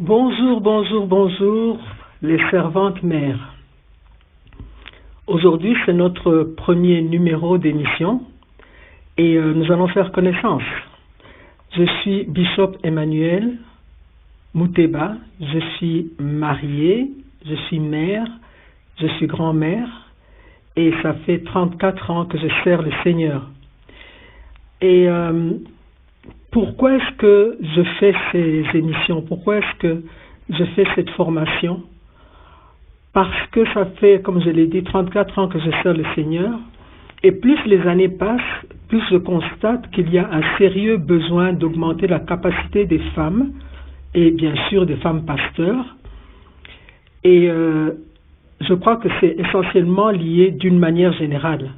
Bonjour, bonjour, bonjour, les servantes mères. Aujourd'hui, c'est notre premier numéro d'émission et nous allons faire connaissance. Je suis Bishop Emmanuel Mouteba, je suis marié, je suis mère, je suis grand-mère et ça fait 34 ans que je sers le Seigneur. Et pourquoi est-ce que je fais ces émissions? Pourquoi est-ce que je fais cette formation? Parce que ça fait, comme je l'ai dit, 34 ans que je sers le Seigneur. Et plus les années passent, plus je constate qu'il y a un sérieux besoin d'augmenter la capacité des femmes, et bien sûr des femmes pasteurs. Et je crois que c'est essentiellement lié d'une manière générale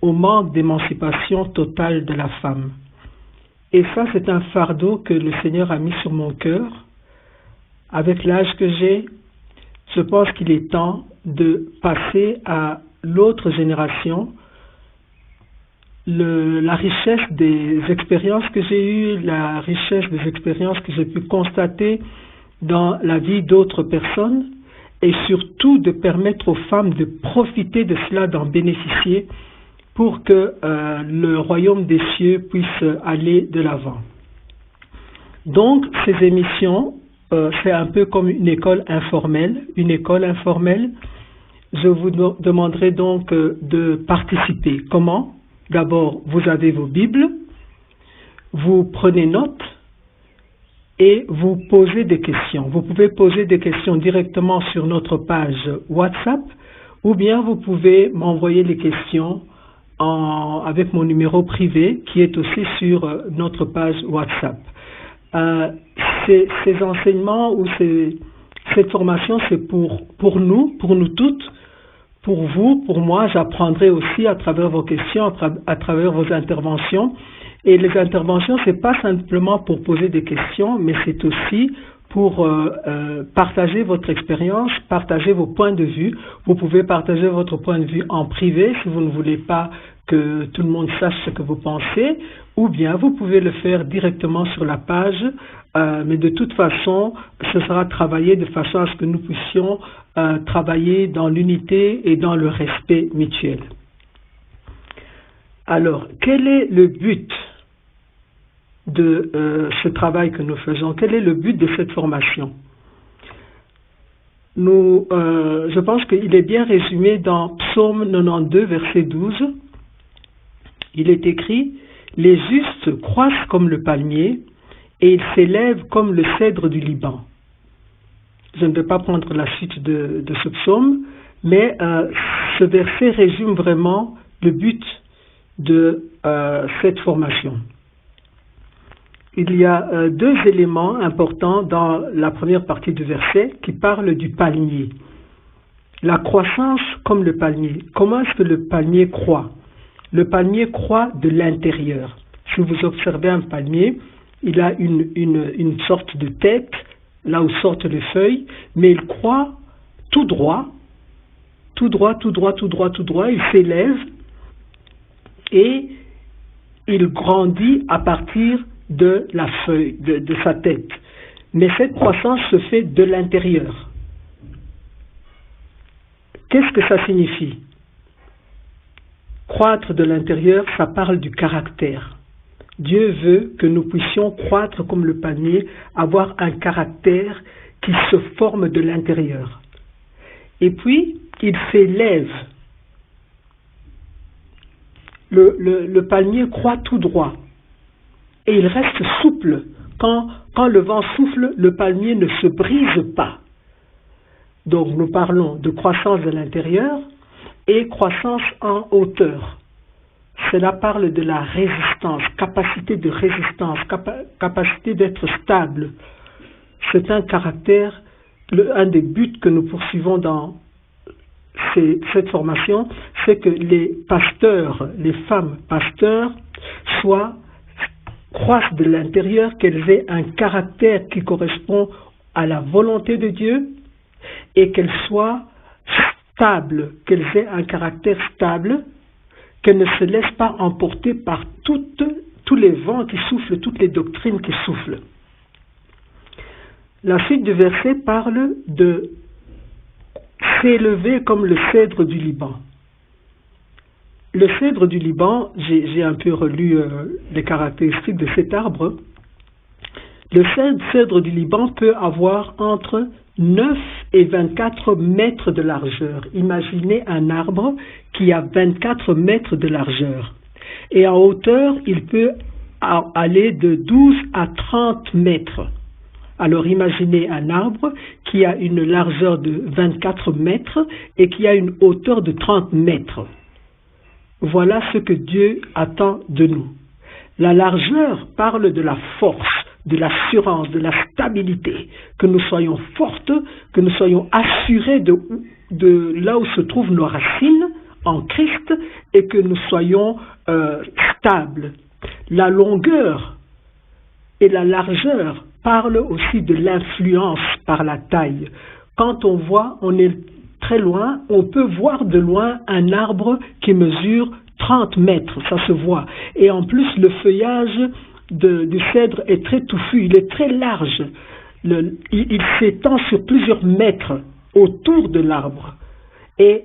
au manque d'émancipation totale de la femme. Et ça, c'est un fardeau que le Seigneur a mis sur mon cœur. Avec l'âge que j'ai, je pense qu'il est temps de passer à l'autre génération la richesse des expériences que j'ai eues, la richesse des expériences que j'ai pu constater dans la vie d'autres personnes et surtout de permettre aux femmes de profiter de cela, d'en bénéficier pour que le royaume des cieux puisse aller de l'avant. Donc, ces émissions, c'est un peu comme une école informelle. Je vous demanderai donc de participer. Comment? D'abord, vous avez vos Bibles, vous prenez note et vous posez des questions. Vous pouvez poser des questions directement sur notre page WhatsApp ou bien vous pouvez m'envoyer les questions avec mon numéro privé qui est aussi sur notre page WhatsApp. Ces enseignements ou cette formation, c'est pour nous toutes, pour vous, pour moi. J'apprendrai aussi à travers vos questions, à travers vos interventions. Et les interventions, c'est pas simplement pour poser des questions, mais c'est aussi pour partager votre expérience, partager vos points de vue. Vous pouvez partager votre point de vue en privé si vous ne voulez pas que tout le monde sache ce que vous pensez, ou bien vous pouvez le faire directement sur la page, mais de toute façon, ce sera travaillé de façon à ce que nous puissions travailler dans l'unité et dans le respect mutuel. Alors, quel est le but de ce travail que nous faisons? Quel est le but de cette formation? Je pense qu'il est bien résumé dans Psaume 92, verset 12. Il est écrit « Les justes croissent comme le palmier et ils s'élèvent comme le cèdre du Liban ». Je ne vais pas prendre la suite de ce psaume, mais ce verset résume vraiment le but de cette formation. Il y a deux éléments importants dans la première partie du verset qui parlent du palmier. La croissance comme le palmier. Comment est-ce que le palmier croît? Le palmier croît de l'intérieur. Si vous observez un palmier, il a une sorte de tête, là où sortent les feuilles, mais il croît tout droit, il s'élève et il grandit à partir de la feuille, de sa tête. Mais cette croissance se fait de l'intérieur. Qu'est-ce que ça signifie? Croître de l'intérieur, ça parle du caractère. Dieu veut que nous puissions croître comme le palmier, avoir un caractère qui se forme de l'intérieur. Et puis, il s'élève. Le palmier croît tout droit. Et il reste souple. Quand le vent souffle, le palmier ne se brise pas. Donc nous parlons de croissance de l'intérieur et croissance en hauteur. Cela parle de la résistance, capacité de résistance, capacité d'être stable. C'est un caractère, un des buts que nous poursuivons dans cette formation, c'est que les pasteurs, les femmes pasteurs, croissent de l'intérieur, qu'elles aient un caractère qui correspond à la volonté de Dieu et qu'elles soient stables, qu'elles aient un caractère stable, qu'elles ne se laissent pas emporter par tous les vents qui soufflent, toutes les doctrines qui soufflent. La suite du verset parle de s'élever comme le cèdre du Liban. Le cèdre du Liban, j'ai un peu relu les caractéristiques de cet arbre. Le cèdre du Liban peut avoir entre 9 et 24 mètres de largeur. Imaginez un arbre qui a 24 mètres de largeur. Et en hauteur, il peut aller de 12 à 30 mètres. Alors imaginez un arbre qui a une largeur de 24 mètres et qui a une hauteur de 30 mètres. Voilà ce que Dieu attend de nous. La largeur parle de la force, de l'assurance, de la stabilité, que nous soyons fortes, que nous soyons assurés de là où se trouvent nos racines en Christ et que nous soyons stables. La longueur et la largeur parlent aussi de l'influence par la taille. Quand on voit, on est très loin, on peut voir de loin un arbre qui mesure 30 mètres, ça se voit. Et en plus, le feuillage du cèdre est très touffu, il est très large. Il s'étend sur plusieurs mètres autour de l'arbre. Et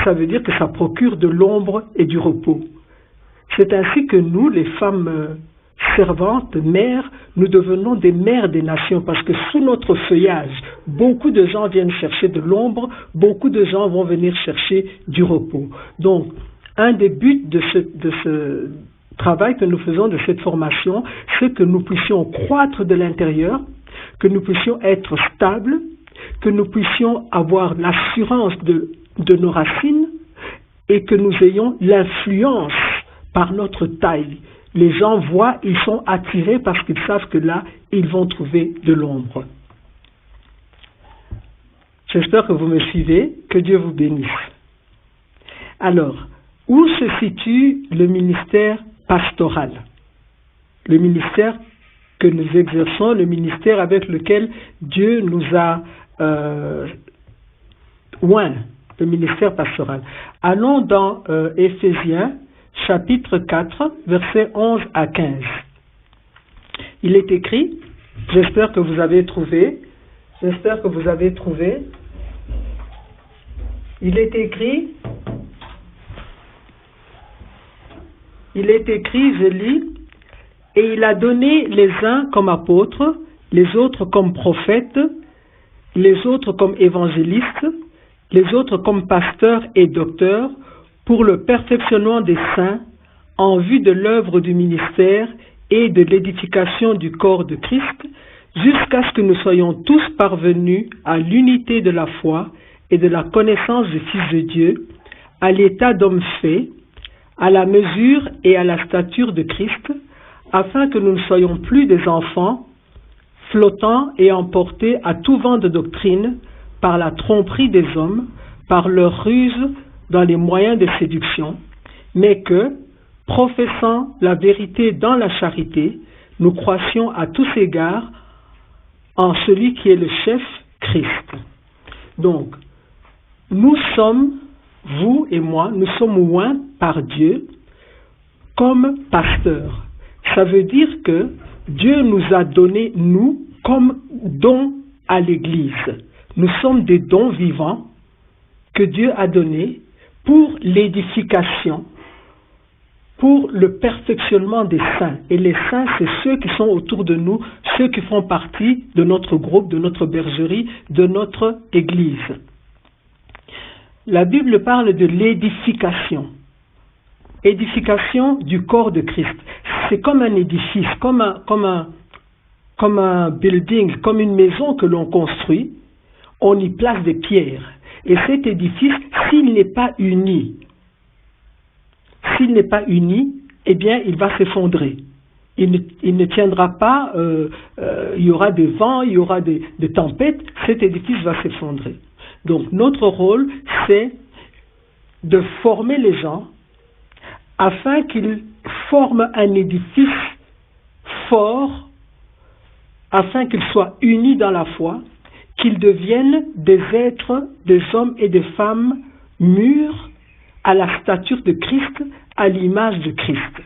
ça veut dire que ça procure de l'ombre et du repos. C'est ainsi que nous, les femmes servantes, mères, nous devenons des mères des nations parce que sous notre feuillage, beaucoup de gens viennent chercher de l'ombre, beaucoup de gens vont venir chercher du repos. Donc, un des buts de ce travail que nous faisons, de cette formation, c'est que nous puissions croître de l'intérieur, que nous puissions être stables, que nous puissions avoir l'assurance de nos racines et que nous ayons l'influence par notre taille. Les gens voient, ils sont attirés parce qu'ils savent que là, ils vont trouver de l'ombre. J'espère que vous me suivez, que Dieu vous bénisse. Alors, où se situe le ministère pastoral? Le ministère que nous exerçons, le ministère avec lequel Dieu nous a oint, le ministère pastoral. Allons dans Éphésiens, chapitre 4, versets 11 à 15. Il est écrit, j'espère que vous avez trouvé, il est écrit, je lis, et il a donné les uns comme apôtres, les autres comme prophètes, les autres comme évangélistes, les autres comme pasteurs et docteurs, pour le perfectionnement des saints, en vue de l'œuvre du ministère et de l'édification du corps de Christ, jusqu'à ce que nous soyons tous parvenus à l'unité de la foi et de la connaissance du Fils de Dieu, à l'état d'homme fait, à la mesure et à la stature de Christ, afin que nous ne soyons plus des enfants, flottant et emportés à tout vent de doctrine par la tromperie des hommes, par leur ruse dans les moyens de séduction, mais que, professant la vérité dans la charité, nous croissions à tous égards en celui qui est le chef, Christ. Donc, nous sommes, vous et moi, nous sommes oints par Dieu comme pasteurs. Ça veut dire que Dieu nous a donné, nous, comme don à l'Église. Nous sommes des dons vivants que Dieu a donnés pour l'édification, pour le perfectionnement des saints. Et les saints, c'est ceux qui sont autour de nous, ceux qui font partie de notre groupe, de notre bergerie, de notre Église. La Bible parle de l'édification. Édification du corps de Christ. C'est comme un édifice, comme un building, comme une maison que l'on construit. On y place des pierres. Et cet édifice, s'il n'est pas uni, eh bien, il va s'effondrer. Il ne tiendra pas, il y aura des vents, il y aura des tempêtes, cet édifice va s'effondrer. Donc, notre rôle, c'est de former les gens afin qu'ils forment un édifice fort, afin qu'ils soient unis dans la foi, qu'ils deviennent des êtres, des hommes et des femmes mûrs à la stature de Christ, à l'image de Christ.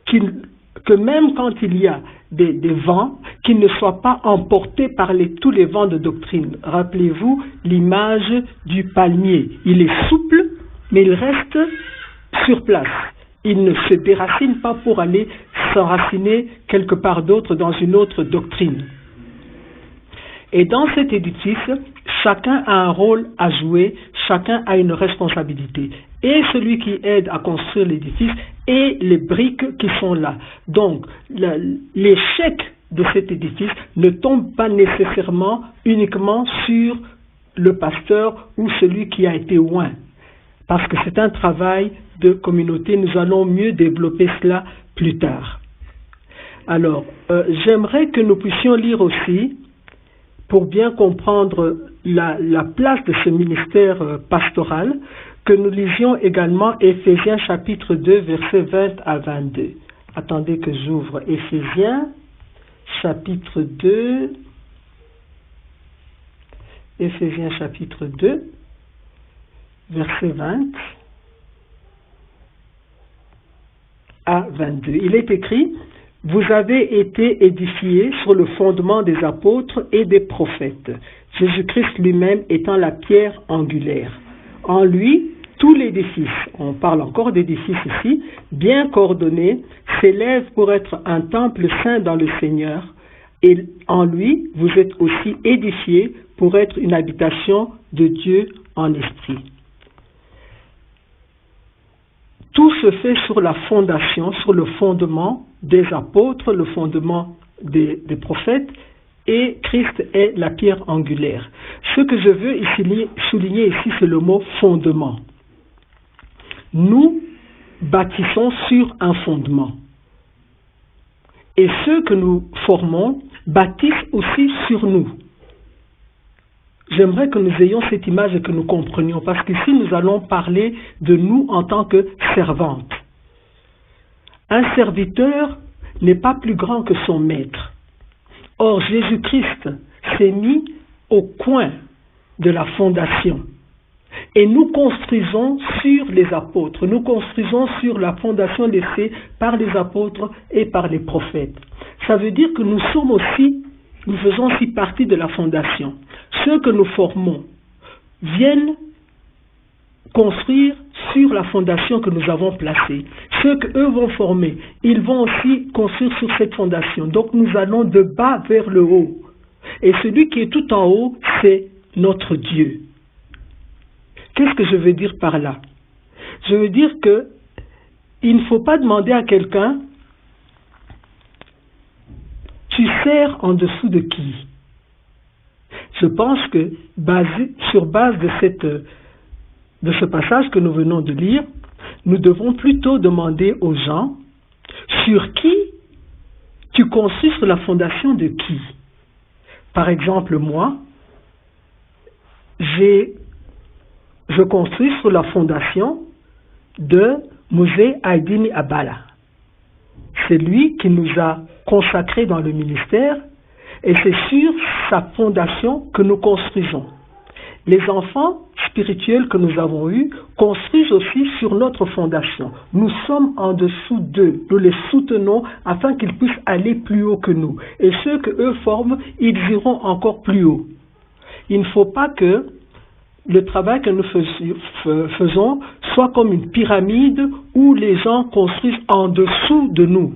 Que même quand il y a des vents, qu'il ne soit pas emporté par tous les vents de doctrine. Rappelez-vous l'image du palmier. Il est souple, mais il reste sur place. Il ne se déracine pas pour aller s'enraciner quelque part d'autre dans une autre doctrine. Et dans cet édifice, chacun a un rôle à jouer, chacun a une responsabilité. Et celui qui aide à construire l'édifice et les briques qui sont là. Donc, l'échec de cet édifice ne tombe pas nécessairement uniquement sur le pasteur ou celui qui a été oint. Parce que c'est un travail de communauté. Nous allons mieux développer cela plus tard. Alors, j'aimerais que nous puissions lire aussi, pour bien comprendre la place de ce ministère pastoral, que nous lisions également Éphésiens chapitre 2, versets 20 à 22. Attendez que j'ouvre Éphésiens chapitre 2. Éphésiens chapitre 2, verset 20 à 22. Il est écrit: vous avez été édifiés sur le fondement des apôtres et des prophètes, Jésus-Christ lui-même étant la pierre angulaire. En lui, tout l'édifice, on parle encore d'édifice ici, bien coordonné, s'élève pour être un temple saint dans le Seigneur, et en lui, vous êtes aussi édifiés pour être une habitation de Dieu en esprit. Tout se fait sur la fondation, sur le fondement des apôtres, le fondement des prophètes, et Christ est la pierre angulaire. Ce que je veux ici souligner ici, c'est le mot fondement. Nous bâtissons sur un fondement. Et ceux que nous formons bâtissent aussi sur nous. J'aimerais que nous ayons cette image et que nous comprenions, parce qu'ici nous allons parler de nous en tant que servantes. Un serviteur n'est pas plus grand que son maître. Or, Jésus-Christ s'est mis au coin de la fondation. Et nous construisons sur les apôtres, nous construisons sur la fondation laissée par les apôtres et par les prophètes. Ça veut dire que nous faisons aussi partie de la fondation. Ceux que nous formons viennent construire sur la fondation que nous avons placée. Ceux qu'eux vont former, ils vont aussi construire sur cette fondation. Donc nous allons de bas vers le haut. Et celui qui est tout en haut, c'est notre Dieu. Qu'est-ce que je veux dire par là? Je veux dire que il ne faut pas demander à quelqu'un: tu sers en dessous de qui? Je pense que sur base de ce passage que nous venons de lire, nous devons plutôt demander aux gens: sur qui tu construis, sur la fondation de qui? Par exemple, moi, je construis sur la fondation de Mouzé Aïdini Abala. C'est lui qui nous a consacrés dans le ministère et c'est sur sa fondation que nous construisons. Les enfants spirituels que nous avons eus construisent aussi sur notre fondation. Nous sommes en dessous d'eux. Nous les soutenons afin qu'ils puissent aller plus haut que nous. Et ceux que eux forment, ils iront encore plus haut. Il ne faut pas que le travail que nous faisons soit comme une pyramide où les gens construisent en dessous de nous.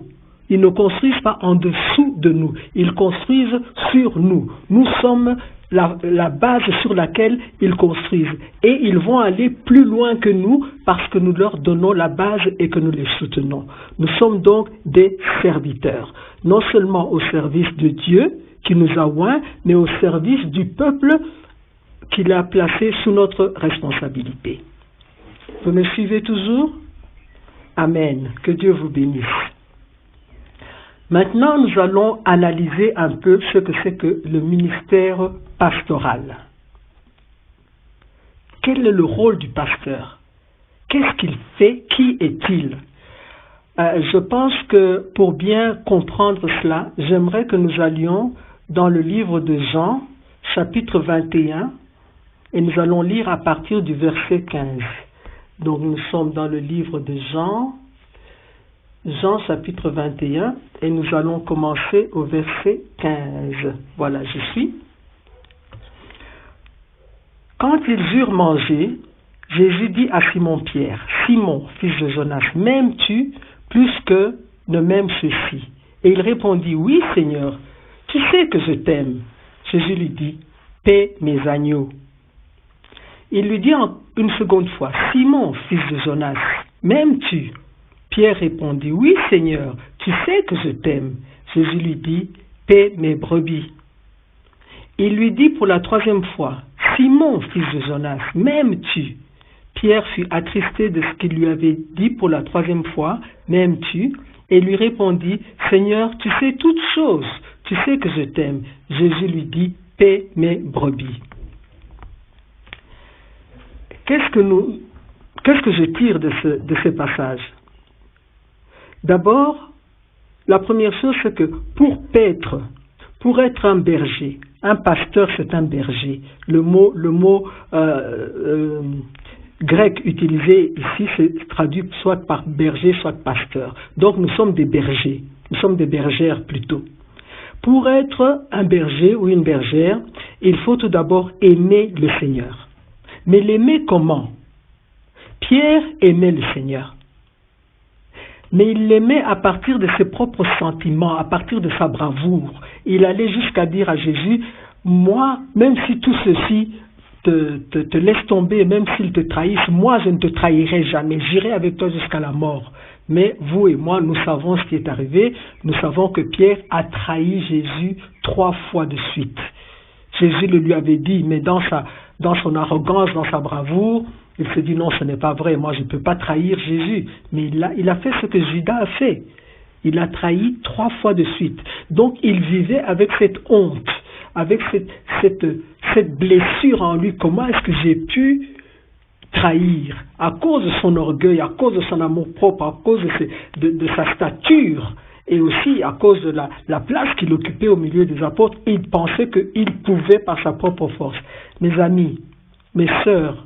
Ils ne construisent pas en dessous de nous, ils construisent sur nous. Nous sommes la base sur laquelle ils construisent. Et ils vont aller plus loin que nous parce que nous leur donnons la base et que nous les soutenons. Nous sommes donc des serviteurs, non seulement au service de Dieu qui nous a oints, mais au service du peuple qu'il a placé sous notre responsabilité. Vous me suivez toujours? Amen. Que Dieu vous bénisse. Maintenant, nous allons analyser un peu ce que c'est que le ministère pastoral. Quel est le rôle du pasteur? Qu'est-ce qu'il fait? Qui est-il? Je pense que pour bien comprendre cela, j'aimerais que nous allions dans le livre de Jean, chapitre 21, et nous allons lire à partir du verset 15. Donc nous sommes dans le livre de Jean, Jean chapitre 21 et nous allons commencer au verset 15. Voilà, j'y suis. Quand ils eurent mangé, Jésus dit à Simon-Pierre, « Simon, fils de Jonas, m'aimes-tu plus que ne m'aiment ceux-ci » Et il répondit, « Oui, Seigneur, tu sais que je t'aime. » Jésus lui dit, « Paie mes agneaux. » Il lui dit une seconde fois, « Simon, fils de Jonas, m'aimes-tu » Pierre répondit, « Oui, Seigneur, tu sais que je t'aime. » Jésus lui dit, « Paie mes brebis. » Il lui dit pour la troisième fois, « Simon, fils de Jonas, m'aimes-tu » Pierre fut attristé de ce qu'il lui avait dit pour la troisième fois, « M'aimes-tu » et lui répondit, « Seigneur, tu sais toutes choses, tu sais que je t'aime. » Jésus lui dit, « Paie mes brebis. » Qu'est-ce que je tire de ce passage? D'abord, la première chose, c'est que pour être un berger, un pasteur, c'est un berger. Le mot grec utilisé ici, c'est traduit soit par berger, soit pasteur. Donc nous sommes des bergers, nous sommes des bergères plutôt. Pour être un berger ou une bergère, il faut tout d'abord aimer le Seigneur. Mais l'aimer comment? Pierre aimait le Seigneur. Mais il l'aimait à partir de ses propres sentiments, à partir de sa bravoure. Il allait jusqu'à dire à Jésus, moi, même si tout ceci te laisse tomber, même s'ils te trahissent, moi je ne te trahirai jamais, j'irai avec toi jusqu'à la mort. Mais vous et moi, nous savons ce qui est arrivé, nous savons que Pierre a trahi Jésus 3 fois de suite. Jésus le lui avait dit, mais dans son arrogance, dans sa bravoure, il se dit non, ce n'est pas vrai, moi je ne peux pas trahir Jésus. Mais il a fait ce que Judas a fait. Il a trahi 3 fois de suite. Donc il vivait avec cette honte, avec cette blessure en lui. Comment est-ce que j'ai pu trahir? À cause de son orgueil, à cause de son amour propre, à cause de sa stature, et aussi à cause de la place qu'il occupait au milieu des apôtres, il pensait qu'il pouvait par sa propre force. Mes amis, mes sœurs,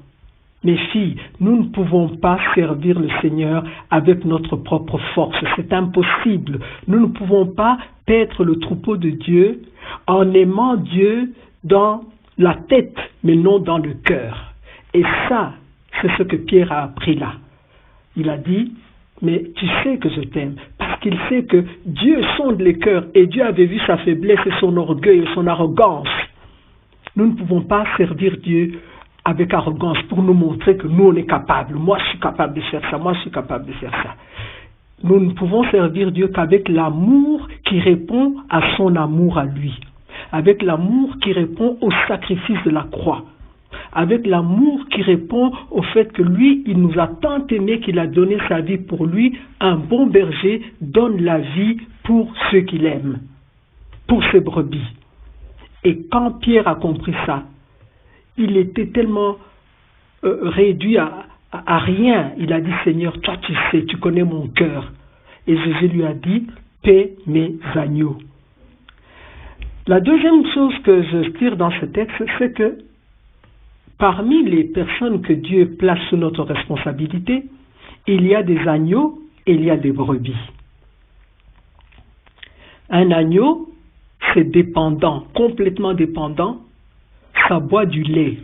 mes filles, nous ne pouvons pas servir le Seigneur avec notre propre force. C'est impossible. Nous ne pouvons pas paître le troupeau de Dieu en aimant Dieu dans la tête, mais non dans le cœur. Et ça, c'est ce que Pierre a appris là. Il a dit, mais tu sais que je t'aime, parce qu'il sait que Dieu sonde les cœurs et Dieu avait vu sa faiblesse et son orgueil et son arrogance. Nous ne pouvons pas servir Dieu avec arrogance pour nous montrer que nous on est capables. Moi je suis capable de faire ça, moi je suis capable de faire ça. Nous ne pouvons servir Dieu qu'avec l'amour qui répond à son amour à lui, avec l'amour qui répond au sacrifice de la croix, avec l'amour qui répond au fait que lui, il nous a tant aimé qu'il a donné sa vie pour lui. Un bon berger donne la vie pour ceux qu'il aime, pour ses brebis. Et quand Pierre a compris ça, il était tellement réduit à rien. Il a dit, Seigneur, toi tu sais, tu connais mon cœur. Et Jésus lui a dit, paie mes agneaux. La deuxième chose que je tire dans ce texte, c'est que parmi les personnes que Dieu place sous notre responsabilité, il y a des agneaux et il y a des brebis. Un agneau, c'est dépendant, complètement dépendant, ça boit du lait.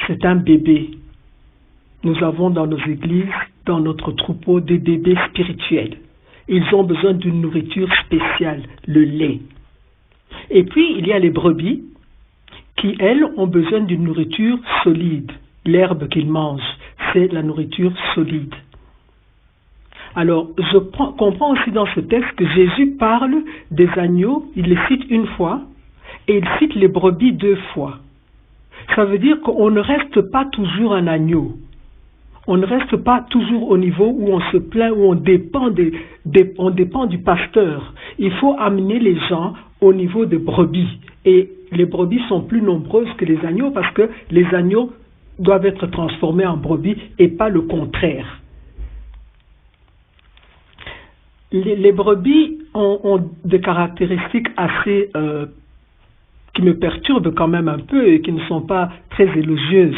C'est un bébé. Nous avons dans nos églises, dans notre troupeau, des bébés spirituels. Ils ont besoin d'une nourriture spéciale, le lait. Et puis, il y a les brebis qui, elles, ont besoin d'une nourriture solide. L'herbe qu'ils mangent, c'est la nourriture solide. Alors, je comprends aussi dans ce texte que Jésus parle des agneaux, il les cite une fois, et il cite les brebis 2 fois. Ça veut dire qu'on ne reste pas toujours un agneau. On ne reste pas toujours au niveau où on se plaint, où on dépend du pasteur. Il faut amener les gens au niveau des brebis. Et les brebis sont plus nombreuses que les agneaux parce que les agneaux doivent être transformés en brebis et pas le contraire. Les brebis ont des caractéristiques assez qui me perturbent quand même un peu et qui ne sont pas très élogieuses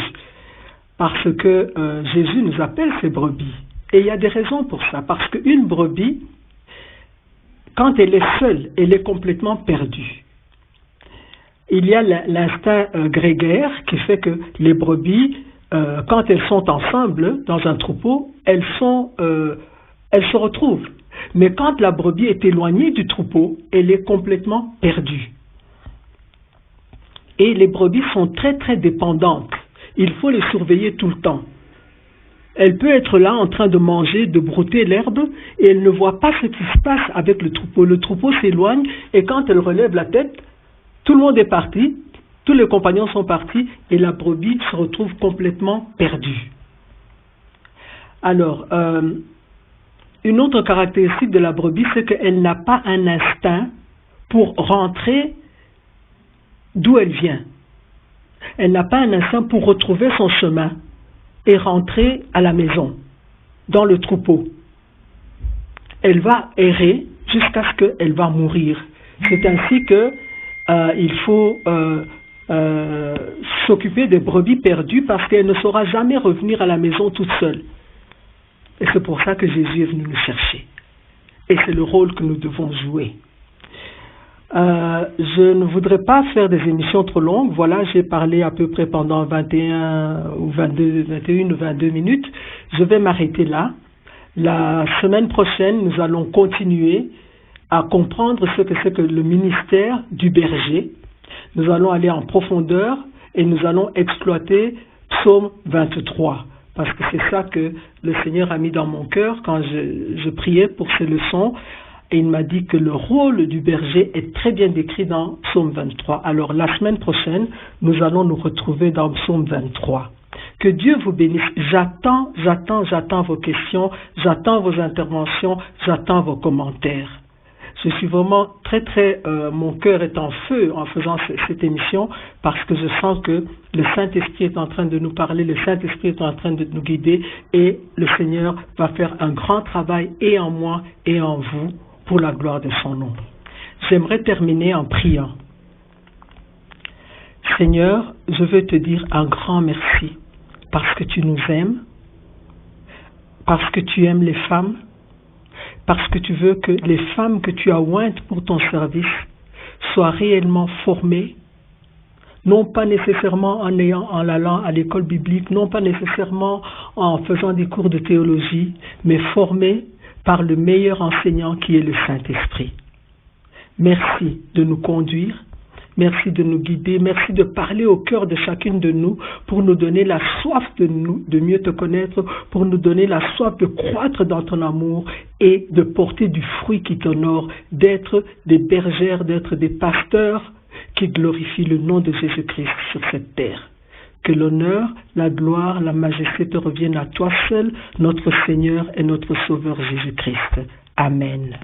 parce que Jésus nous appelle ses brebis. Et il y a des raisons pour ça. Parce qu'une brebis, quand elle est seule, elle est complètement perdue. Il y a l'instinct grégaire qui fait que les brebis, quand elles sont ensemble dans un troupeau, elles se retrouvent. Mais quand la brebis est éloignée du troupeau, elle est complètement perdue. Et les brebis sont très très dépendantes. Il faut les surveiller tout le temps. Elle peut être là en train de manger, de brouter l'herbe, et elle ne voit pas ce qui se passe avec le troupeau. Le troupeau s'éloigne, et quand elle relève la tête, tout le monde est parti, tous les compagnons sont partis, et la brebis se retrouve complètement perdue. Alors, une autre caractéristique de la brebis, c'est qu'elle n'a pas un instinct pour rentrer d'où elle vient. Elle n'a pas un instinct pour retrouver son chemin et rentrer à la maison, dans le troupeau. Elle va errer jusqu'à ce qu'elle va mourir. C'est ainsi que il faut s'occuper des brebis perdues parce qu'elle ne saura jamais revenir à la maison toute seule. Et c'est pour ça que Jésus est venu nous chercher. Et c'est le rôle que nous devons jouer. Je ne voudrais pas faire des émissions trop longues. Voilà, j'ai parlé à peu près pendant 21 ou 22 minutes. Je vais m'arrêter là. La semaine prochaine, nous allons continuer à comprendre ce que c'est que le ministère du berger. Nous allons aller en profondeur et nous allons exploiter Psaume 23. Parce que c'est ça que le Seigneur a mis dans mon cœur quand je priais pour ces leçons. Et il m'a dit que le rôle du berger est très bien décrit dans Psaume 23. Alors la semaine prochaine, nous allons nous retrouver dans Psaume 23. Que Dieu vous bénisse. J'attends vos questions, j'attends vos interventions, j'attends vos commentaires. Je suis vraiment mon cœur est en feu en faisant cette émission parce que je sens que le Saint-Esprit est en train de nous parler, le Saint-Esprit est en train de nous guider et le Seigneur va faire un grand travail et en moi et en vous pour la gloire de son nom. J'aimerais terminer en priant. Seigneur, je veux te dire un grand merci parce que tu nous aimes, parce que tu aimes les femmes, parce que tu veux que les femmes que tu as ointes pour ton service soient réellement formées, non pas nécessairement en allant à l'école biblique, non pas nécessairement en faisant des cours de théologie, mais formées par le meilleur enseignant qui est le Saint-Esprit. Merci de nous conduire, merci de nous guider, merci de parler au cœur de chacune de nous pour nous donner la soif de mieux te connaître, pour nous donner la soif de croître dans ton amour et de porter du fruit qui t'honore, d'être des bergères, d'être des pasteurs qui glorifient le nom de Jésus-Christ sur cette terre. Que l'honneur, la gloire, la majesté te reviennent à toi seul, notre Seigneur et notre Sauveur Jésus-Christ. Amen.